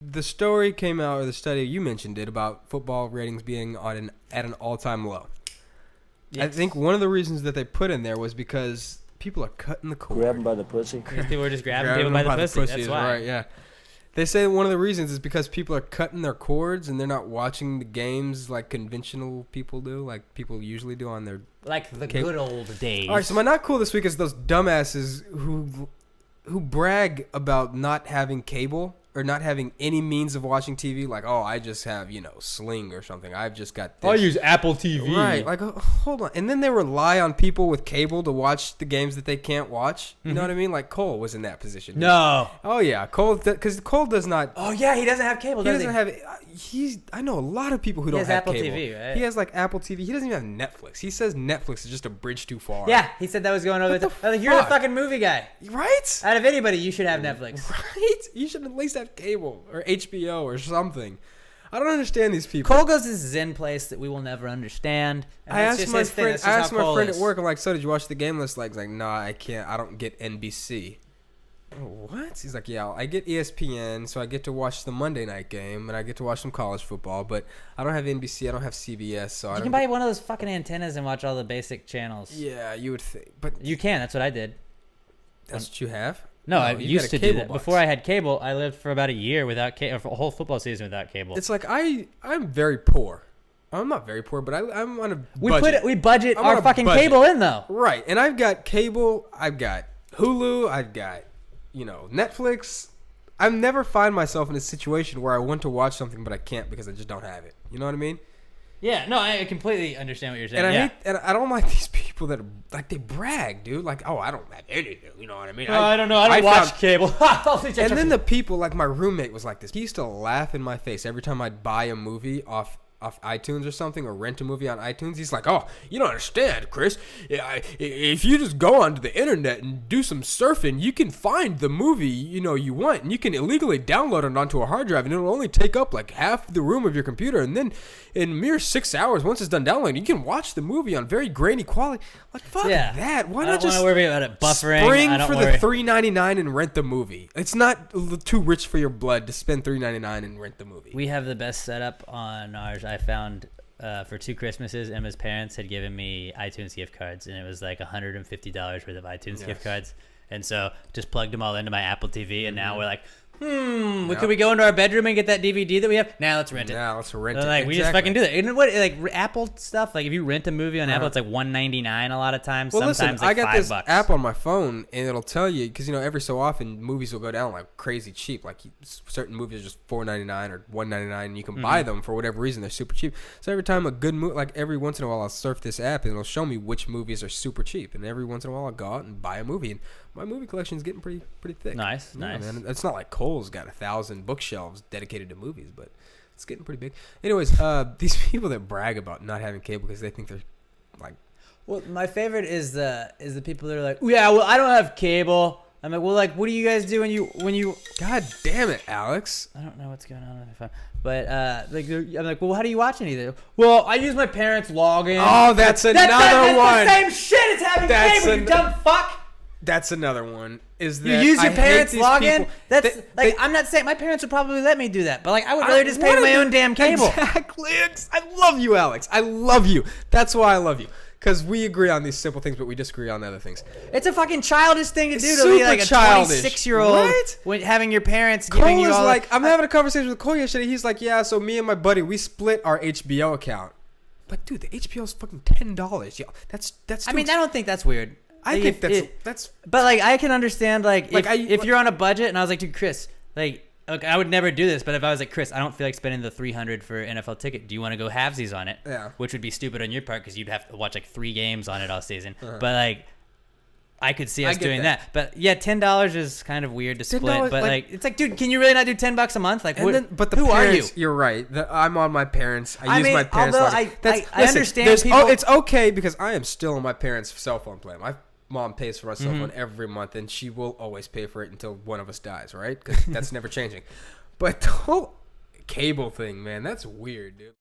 The story came out, or the study you mentioned it, about football ratings being at an all-time low. Yes. I think one of the reasons that they put in there was because people are cutting the cord. Grab them by the pussy. People were just grabbing people by the pussy. That's why. Right, yeah. They say one of the reasons is because people are cutting their cords and they're not watching the games like conventional people do, like people usually do on their... Like the good old days. All right, so my not cool this week is those dumbasses who brag about not having cable or not having any means of watching TV. Like, oh, I just have, Sling or something. I've just got this. I use Apple TV. Right, like, hold on. And then they rely on people with cable to watch the games that they can't watch. You know what I mean? Like, Cole was in that position. No. Oh, yeah. Cole, because Cole does not... Oh, yeah, he doesn't have cable, does he? He doesn't have... I know a lot of people who don't have Apple cable. TV, right? He has, like, Apple TV. He doesn't even have Netflix. He says Netflix is just a bridge too far. Yeah, he said that was going over the... Like, you're the fucking movie guy. Right? Out of anybody, you should have Netflix. Right? You should at least have cable or HBO or something. I don't understand these people. Cole goes to this Zen place that we will never understand. I asked my friend at work, I'm like, so did you watch the game list? Like, he's like, nah, I can't. I don't get NBC. Oh, what? He's like, yeah, I get ESPN, so I get to watch the Monday night game, and I get to watch some college football, but I don't have NBC, I don't have CBS, so you can buy one of those fucking antennas and watch all the basic channels. Yeah, you would think, but you can. That's what I did. That's what you have? No, I used to do that. Before I had cable, I lived for about a year without cable, or for a whole football season without cable. It's like I'm very poor. I'm not very poor, but I'm on a budget. We budget our fucking cable in though. Right, and I've got cable. I've got Hulu. I've got Netflix. I never find myself in a situation where I want to watch something but I can't because I just don't have it. You know what I mean? Yeah, no, I completely understand what you're saying. And I don't like these people that are like, they brag, dude. Like, oh, I don't have anything. You know what I mean? I don't know. I don't watch cable. And then the people, like my roommate was like this. He used to laugh in my face every time I'd buy a movie off iTunes or something, or rent a movie on iTunes. He's like, oh, you don't understand, Chris. If you just go onto the internet and do some surfing, you can find the movie you want, and you can illegally download it onto a hard drive, and it'll only take up like half the room of your computer, and then in mere 6 hours, once it's done downloading, you can watch the movie on very grainy quality. Like, fuck that. Why not just worry about it buffering? Spring for the $3.99 and rent the movie. It's not too rich for your blood to spend $3.99 and rent the movie. We have the best setup on ours. I found for 2 Christmases, Emma's parents had given me iTunes gift cards, and it was like $150 worth of iTunes gift cards. And so just plugged them all into my Apple TV, and now we're like, could we go into our bedroom and get that DVD that we have? Now let's rent it. Like, we just fucking do that. And what, like, Apple stuff, like if you rent a movie on Apple, it's like $1.99 a lot of times. Well, sometimes listen, like $5. I got this app on my phone, and it'll tell you, because every so often movies will go down like crazy cheap. Like certain movies are just $4.99 or $1.99, and you can buy them for whatever reason. They're super cheap. So every time a good movie, like every once in a while, I'll surf this app, and it'll show me which movies are super cheap. And every once in a while, I'll go out and buy a movie. And my movie collection is getting pretty thick. Nice. Man. It's not like Cole's got 1,000 bookshelves dedicated to movies, but it's getting pretty big. Anyways, these people that brag about not having cable because they think they're like... Well, my favorite is the people that are like, yeah, well, I don't have cable. I'm like, well, like, what do you guys do when you... God damn it, Alex. I don't know what's going on my phone. But, I'm like, well, how do you watch anything? Well, I use my parents' login. Oh, that's another one. That's the same shit as having cable, you dumb fuck. That's another one. Is that you use your parents' login? I'm not saying my parents would probably let me do that, but like I would rather just pay my own damn cable. Exactly. I love you, Alex. I love you. That's why I love you. Because we agree on these simple things, but we disagree on other things. It's a fucking childish thing to do to be like a 26-year-old right? Having your parents giving you all... I'm having a conversation with Cole yesterday. He's like, yeah, so me and my buddy, we split our HBO account. But dude, the HBO is fucking $10. Yeah, that's. I mean, I don't think that's weird. I think that's. But like, I can understand if you're on a budget, and I was like, dude, Chris, I would never do this, but if I was like, Chris, I don't feel like spending the $300 for NFL ticket. Do you want to go halvesies on it? Yeah. Which would be stupid on your part because you'd have to watch like 3 games on it all season. But like, I could see us doing that. But yeah, $10 is kind of weird to split. But like, it's like, dude, can you really not do $10 a month? Like, who are you? You're right. I'm on my parents. I use my parents. Although I understand people. It's okay because I am still on my parents' cell phone plan. My mom pays for my cell phone every month, and she will always pay for it until one of us dies, right? Because that's never changing. But the whole cable thing, man, that's weird, dude.